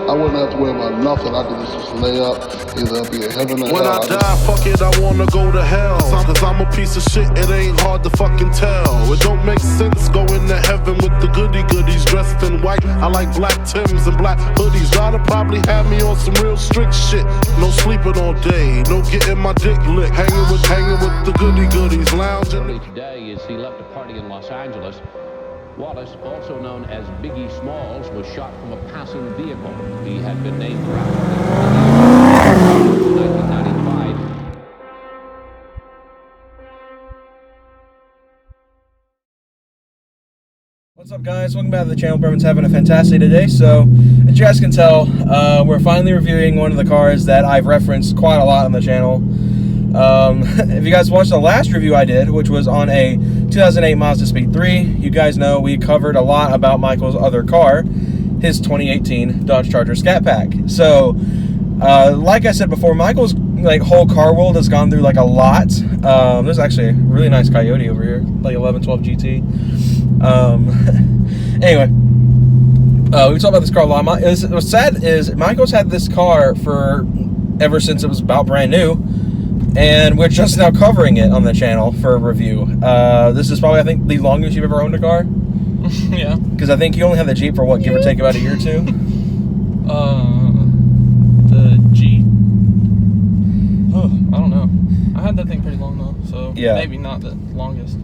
I wouldn't have to worry about nothing. I could just lay up, either be in heaven or hell. When I die, fuck it, I wanna go to hell. Cause I'm a piece of shit, it ain't hard to fucking tell. It don't make sense going to heaven with the goodies dressed in white. I like black Timbs and black hoodies. Y'all'd probably have me on some real strict shit. No sleeping all day, no getting my dick licked. Hanging with the goodies, lounging. Today is he left a party in Los Angeles. Wallace, also known as Biggie Smalls, was shot from a passing vehicle. He had been named for 1995. What's up, guys? Welcome back to the channel. Everyone's having a fantastic day. So, as you guys can tell, we're finally reviewing one of the cars that I've referenced quite a lot on the channel. If you guys watched the last review I did, which was on a 2008 Mazda Speed 3, you guys know we covered a lot about Michael's other car, his 2018 Dodge Charger Scat Pack. So, like I said before, Michael's whole car world has gone through a lot. There's actually a really nice Coyote over here, 1112 GT. Anyway, we talked about this car a lot. What's sad is Michael's had this car for ever since it was about brand new. And we're just now covering it on the channel for a review. This is probably, I think, the longest you've ever owned a car. Yeah. Because I think you only had the Jeep for, what, give or take about a year or two? The Jeep? Oh, I don't know. I had that thing pretty long, though. So yeah, maybe not the longest.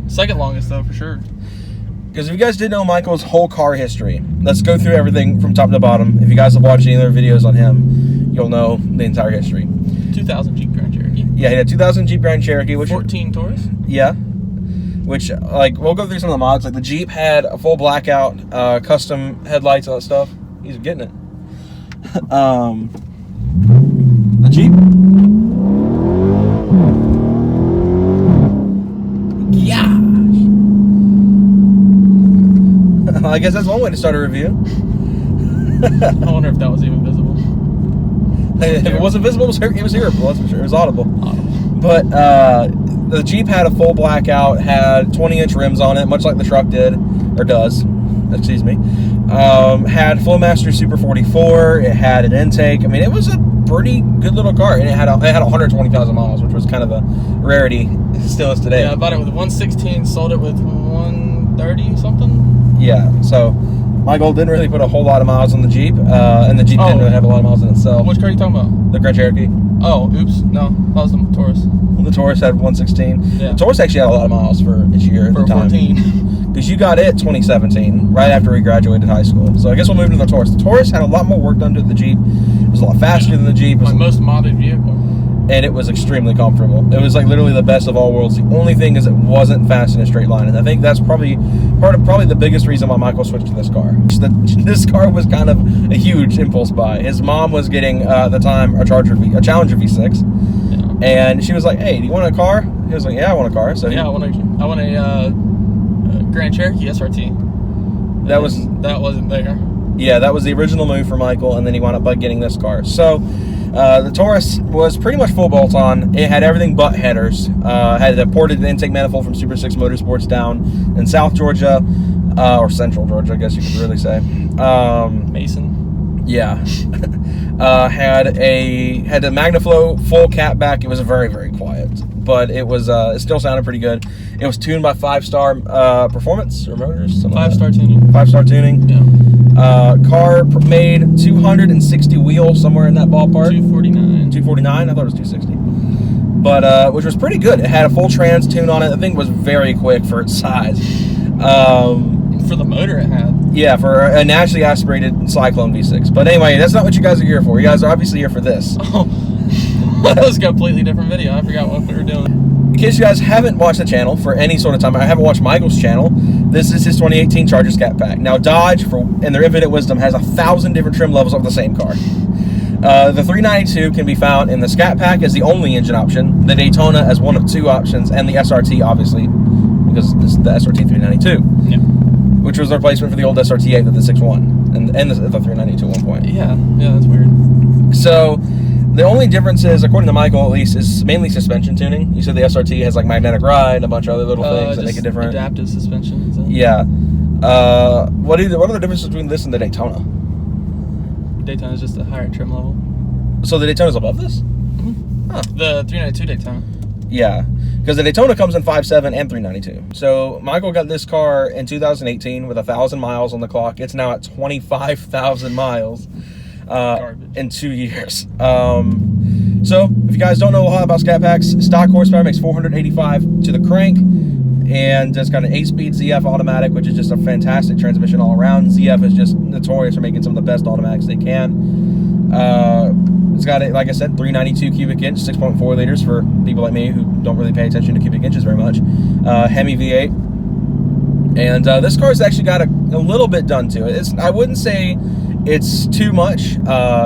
Second longest, though, for sure. Because if you guys didn't know Michael's whole car history, let's go through everything from top to bottom. If you guys have watched any other videos on him, you'll know the entire history. 2000 Jeep Grand Cherokee. Yeah, he had a 2000 Jeep Grand Cherokee, which 14 Taurus. Yeah, which we'll go through some of the mods. The Jeep had a full blackout, custom headlights, all that stuff. He's getting it. The Jeep. Yeah. I guess that's one way to start a review. I wonder if that was even visible. If it wasn't visible, it was hearable, that's for sure. It was audible. But the Jeep had a full blackout, had 20-inch rims on it, much like the truck did, or does, excuse me. Had Flowmaster Super 44, it had an intake. I mean, it was a pretty good little car, and it had 120,000 miles, which was kind of a rarity, still is today. Yeah, I bought it with 116, sold it with 130 something. Yeah, so Michael didn't really put a whole lot of miles on the Jeep, and the Jeep didn't really have a lot of miles in itself. Which car are you talking about? The Grand Cherokee. Oh, oops. No, that was the Taurus. The Taurus had 116. Yeah. The Taurus actually had a lot of miles for its year at the time. 14. Because you got it 2017, right after we graduated high school. So I guess we'll move to the Taurus. The Taurus had a lot more work done to the Jeep. It was a lot faster than the Jeep. My most modded vehicle. And it was extremely comfortable. It was literally the best of all worlds. The only thing is it wasn't fast in a straight line, and I think that's probably the biggest reason why Michael switched to this car. This car was kind of a huge impulse buy. His mom was getting at the time a Challenger V6, yeah. And she was like, "Hey, do you want a car?" He was like, "Yeah, I want a car." So yeah, I want a Grand Cherokee SRT. That wasn't there. Yeah, that was the original move for Michael, and then he wound up by getting this car. So the Taurus was pretty much full bolt-on. It had everything but headers. Had a ported intake manifold from Super 6 Motorsports down in South Georgia, or Central Georgia, I guess you could really say. Mason. Yeah. Had a MagnaFlow full catback. It was very, very quiet, but it still sounded pretty good. It was tuned by 5-star performance or motors. 5-star tuning. 5-star tuning. Yeah. Car made 260 wheels, somewhere in that ballpark. 249. 249? I thought it was 260. But, which was pretty good. It had a full trans tune on it. The thing was very quick for its size. For the motor it had. Yeah, for a naturally aspirated Cyclone V6. But anyway, that's not what you guys are here for. You guys are obviously here for this. Oh, that was a completely different video. I forgot what we were doing. In case you guys haven't watched the channel for any sort of time, I haven't watched Michael's channel. This is his 2018 Charger Scat Pack. Now, Dodge, in their infinite wisdom, has 1,000 different trim levels of the same car. The 392 can be found in the Scat Pack as the only engine option, the Daytona as one of 2 options, and the SRT, obviously, because this is the SRT 392. Yeah. Which was the replacement for the old SRT8 that the 6.1 and the 392 at one point. Yeah, that's weird. So the only difference is, according to Michael at least, is mainly suspension tuning. You said the SRT has magnetic ride and a bunch of other little things that make it different. Adaptive suspension. Yeah. What are the differences between this and the Daytona? Daytona is just a higher trim level. So the Daytona's above this? Huh. The 392 Daytona. Yeah, because the Daytona comes in 5.7 and 392. So Michael got this car in 2018 with 1,000 miles on the clock. It's now at 25,000 miles in 2 years. So if you guys don't know a lot about Scat Packs, stock horsepower makes 485 to the crank, and it's got an 8-speed ZF automatic, which is just a fantastic transmission all around. ZF is just notorious for making some of the best automatics they can. It's got, like I said, 392 cubic inch, 6.4 liters for people like me who don't really pay attention to cubic inches very much. Hemi V8. And this car's actually got a little bit done to it. I wouldn't say it's too much.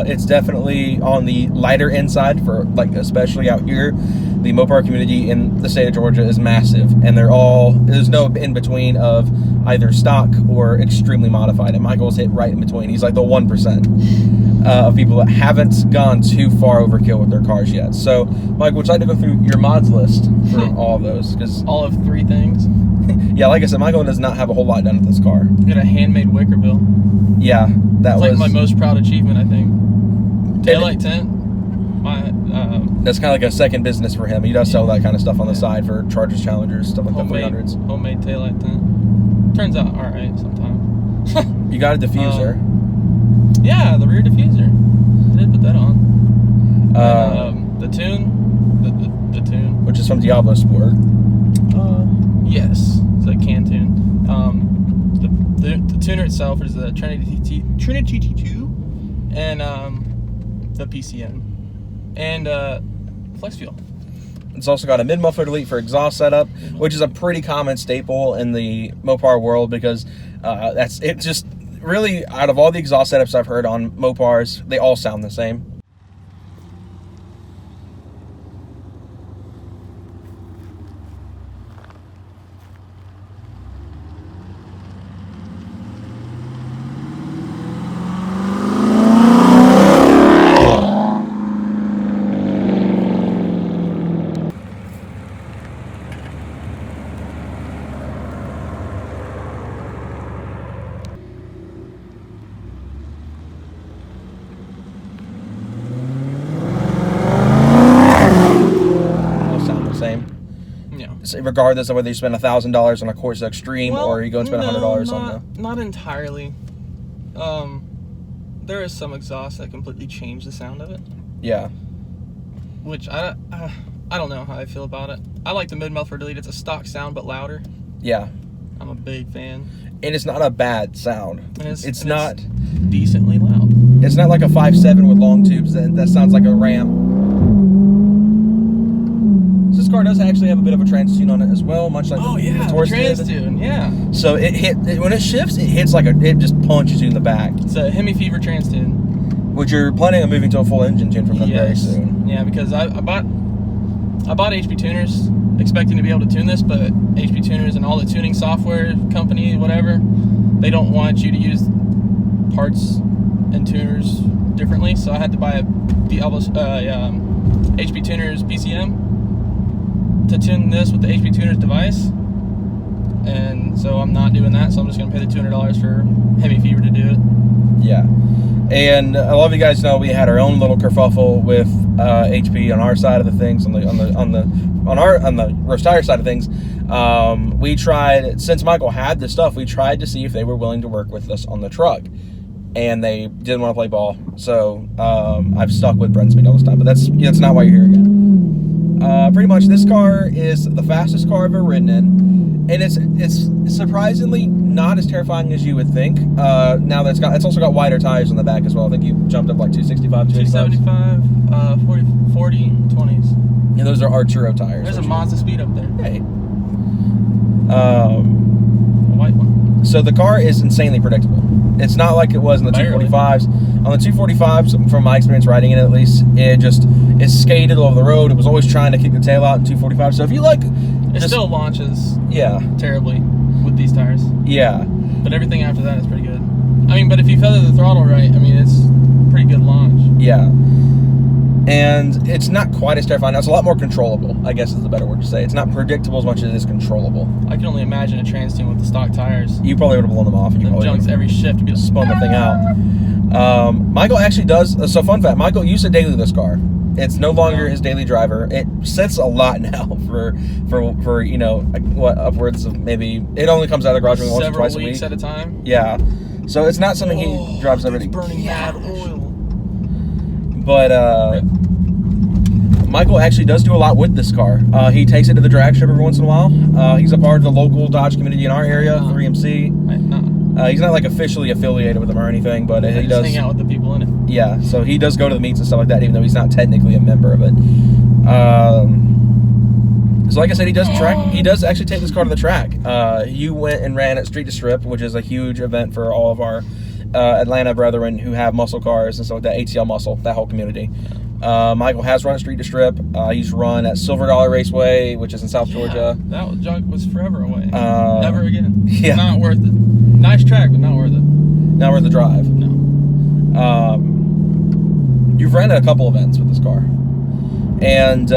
It's definitely on the lighter end side for, like, especially out here. The Mopar community in the state of Georgia is massive, and there's no in between of either stock or extremely modified. And Michael's hit right in between. He's like the 1% of people that haven't gone too far overkill with their cars yet. So, Mike, would you like to go through your mods list for all of those? Because all of 3 things. Yeah, like I said, Michael does not have a whole lot done with this car. Got a handmade wicker bill. Yeah, that was like my most proud achievement, I think. Taillight tent. That's kind of like a second business for him. He does sell that kind of stuff on the side for Chargers, Challengers, stuff like that. Homemade taillight tent. Turns out all right sometimes. You got a diffuser. Yeah, the rear diffuser. I did put that on. The tune. The tune. Which is from Diablo Sport. Yes, it's a can tune. The tuner itself is the Trinity T2 and the PCM and flex fuel. It's also got a mid-muffler delete for exhaust setup, which is a pretty common staple in the Mopar world because it just really, out of all the exhaust setups I've heard on Mopars, they all sound the same. Regardless of whether you spend $1,000 on a Corsa Extreme or you go and spend $100 on the... Not entirely. There is some exhaust that completely change the sound of it. Yeah. Which I don't know how I feel about it. I like the mid-muffler delete. It's a stock sound but louder. Yeah. I'm a big fan. And it's not a bad sound. It's not decently loud. It's not like a 5.7 with long tubes that sounds like a Ram. This car does actually have a bit of a trans tune on it as well, much like the trans tune, yeah. So when it shifts, it hits like it just punches you in the back. It's a Hemi Fever trans tune. Which you're planning on moving to a full engine tune from them very soon. Yeah, because I bought HP tuners expecting to be able to tune this, but HP tuners and all the tuning software company, whatever, they don't want you to use parts and tuners differently. So I had to buy a HP tuners PCM to tune this with the HP tuners device, and so I'm not doing that, so I'm just going to pay the $200 for Hemi Fever to do it. Yeah, and a lot of you guys know we had our own little kerfuffle with HP on our side of the things, on the roast tire side of things. We tried, since Michael had this stuff, we tried to see if they were willing to work with us on the truck, and they didn't want to play ball. So I've stuck with Brent's speed all this time, but that's not why you're here again. Pretty much, this car is the fastest car I've ever ridden in, and it's surprisingly not as terrifying as you would think. Now that it's also got wider tires on the back as well. I think you jumped up like 265, 275, 40, 20s. And those are Arturo tires. There's a Mazda speed up there. Hey. A white one. So the car is insanely predictable. It's not like it was in the 245s. On the 245s, from my experience riding it at least, it skated all over the road. It was always trying to kick the tail out in 245. So if you like... It still launches terribly with these tires. Yeah. But everything after that is pretty good. I mean, but if you feather the throttle right, I mean, it's pretty good launch. Yeah. And it's not quite as terrifying. Now, it's a lot more controllable, I guess is the better word to say. It's not predictable as much as it is controllable. I can only imagine a trans tune with the stock tires. You probably would have blown them off. And you junks every shift to be spun the thing out. Michael actually does. So fun fact: Michael used to daily this car. It's no longer his daily driver. It sits a lot now for you know, what, upwards of maybe, it only comes out of the garage once or twice a week. Several weeks at a time. Yeah, so it's not something he drives every day. Burning mad oil. But Michael actually does do a lot with this car. He takes it to the drag strip every once in a while. He's a part of the local Dodge community in our area, 3MC. He's not like officially affiliated with them or anything, but he does hang out with the people in it. Yeah, so he does go to the meets and stuff like that, even though he's not technically a member of it. So like I said, he does track. He does actually take this car to the track. You went and ran at Street to Strip, which is a huge event for all of our Atlanta brethren who have muscle cars and stuff like that. ATL Muscle, that whole community. Michael has run at Street to Strip. He's run at Silver Dollar Raceway, which is in South Georgia. That junk was forever away. Never again. Yeah. Not worth it. Nice track, but not worth it. Not worth the drive. No. You've ran at a couple events with this car. And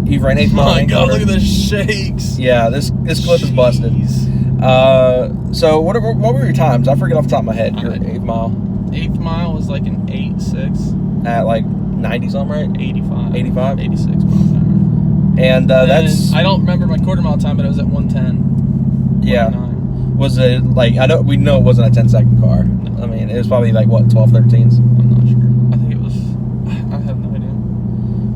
you've ran 8th mile. Oh my god, look at the shakes. Yeah, this clip is busted. So what were your times? I forget off the top of my head. Your 8th mile. 8th mile was like an 8.6. At like 90 something, right? 85. 85? 86 miles an hour. And that's... I don't remember my quarter mile time, but it was at 110. Yeah. 109. Was it like, we know it wasn't a 10-second car. No. I mean, it was probably like, what, 12, 13s? I'm not sure. I think it was... I have no idea.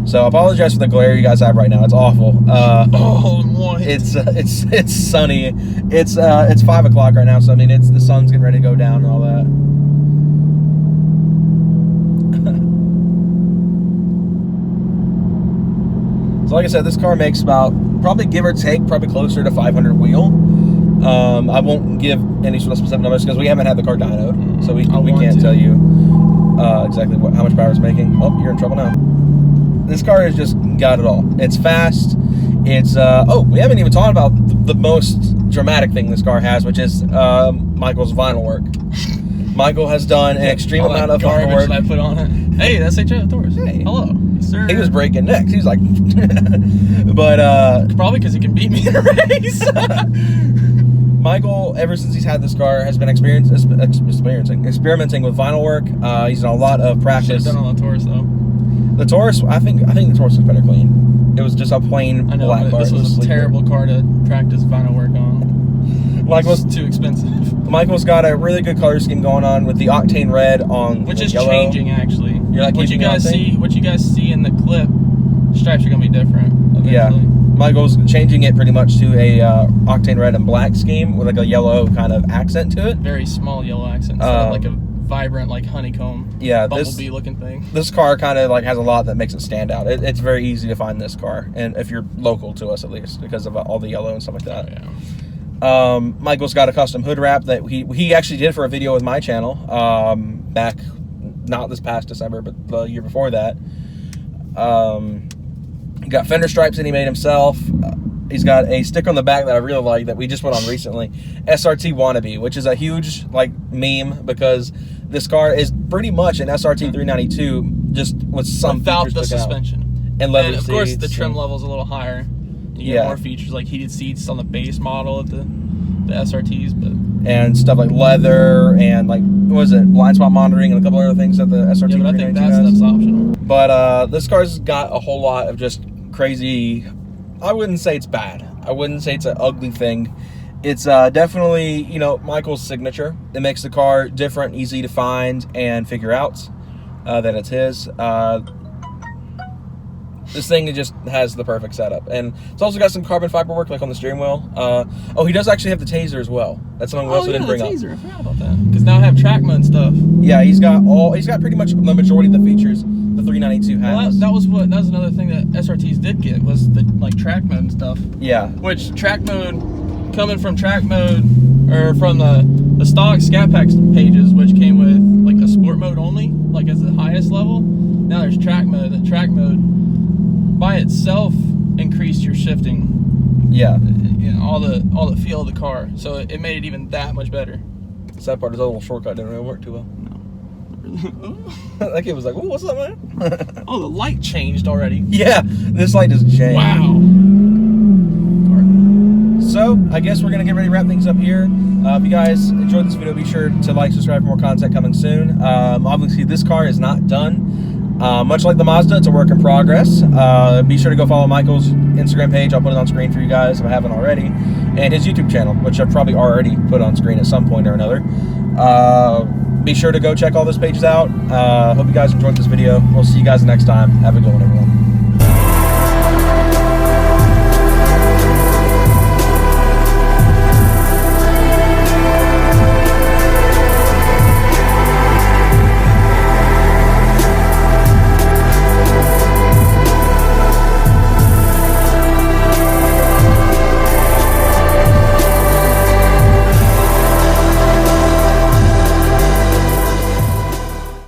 So I apologize for the glare you guys have right now. It's awful. What? It's sunny. It's 5 o'clock right now, so I mean, the sun's getting ready to go down and all that. So like I said, this car makes about, probably give or take, probably closer to 500 wheel. I won't give any sort of specific numbers because we haven't had the car dynoed, so we can't tell you exactly how much power it's making. Oh, you're in trouble now. This car has just got it all. It's fast. It's we haven't even talked about the most dramatic thing this car has, which is Michael's vinyl work. Michael has done an extreme amount of vinyl work. I put on it. Hey, that's HF Doors. Hey. Hello, sir. He was breaking necks. He was like, but probably because he can beat me in a race. Michael, ever since he's had this car, has been experimenting with vinyl work. He's done a lot of practice. Should have done on the Taurus though. The Taurus, I think the Taurus was better clean. It was just a plain black car. This was a terrible car to practice vinyl work on. Michael's too expensive. Michael's got a really good color scheme going on with the octane red on, which is yellow. Changing actually. You're like, what you guys see in the clip, stripes are gonna be different eventually. Yeah. Michael's changing it pretty much to a octane red and black scheme with like a yellow kind of accent to it. Very small yellow accent, instead of like a vibrant like honeycomb. Yeah, bumblebee looking thing. This car kind of like has a lot that makes it stand out. It's very easy to find this car, and if you're local to us at least, because of all the yellow and stuff like that. Yeah. Michael's got a custom hood wrap that he actually did for a video with my channel back, not this past December, but the year before that. He got fender stripes that he made himself. He's got a sticker on the back that I really like that we just put on recently, SRT wannabe, which is a huge like meme because this car is pretty much an SRT 392 just with some without features the took out. suspension And leather and of course the seats trim and- level's a little higher. You get more features like heated seats on the base model of the SRTs, but and stuff like leather and like what was it, blind spot monitoring and a couple other things that the SRT yeah, but I think 392 that has. stuff's optional. But this car's got a whole lot of just crazy. I wouldn't say it's bad. I wouldn't say it's an ugly thing. It's definitely, you know, Michael's signature. It makes the car different, easy to find and figure out that it's his. This thing just has the perfect setup, and it's also got some carbon fiber work like on the steering wheel. Oh, he does actually have the taser as well. That's something we also didn't bring up. I forgot about that. Because now I have track mode and stuff. Yeah, he's got pretty much the majority of the features the 392 has. Well, that was another thing that SRTs did get was the like track mode and stuff. Yeah. Which track mode, coming from track mode or from the stock Scat Pack pages, which came with like a sport mode only, like as the highest level. Now there's track mode. The track mode by itself increased your shifting. Yeah. You know, all the feel of the car. So it made it even that much better. The sad part is that little shortcut didn't really work too well. That kid was like, "Oh, what's up, man?" Oh, the light changed already. Yeah, this light doesn't change. Wow. So I guess we're gonna get ready to wrap things up here. If you guys enjoyed this video, be sure to like, subscribe for more content coming soon. Obviously this car is not done. Much like the Mazda, it's a work in progress. Be sure to go follow Michael's Instagram page. I'll put it on screen for you guys if I haven't already, and his YouTube channel, which I've probably already put on screen at some point or another. Be sure to go check all those pages out. Hope you guys enjoyed this video. We'll see you guys next time. Have a good one, everyone.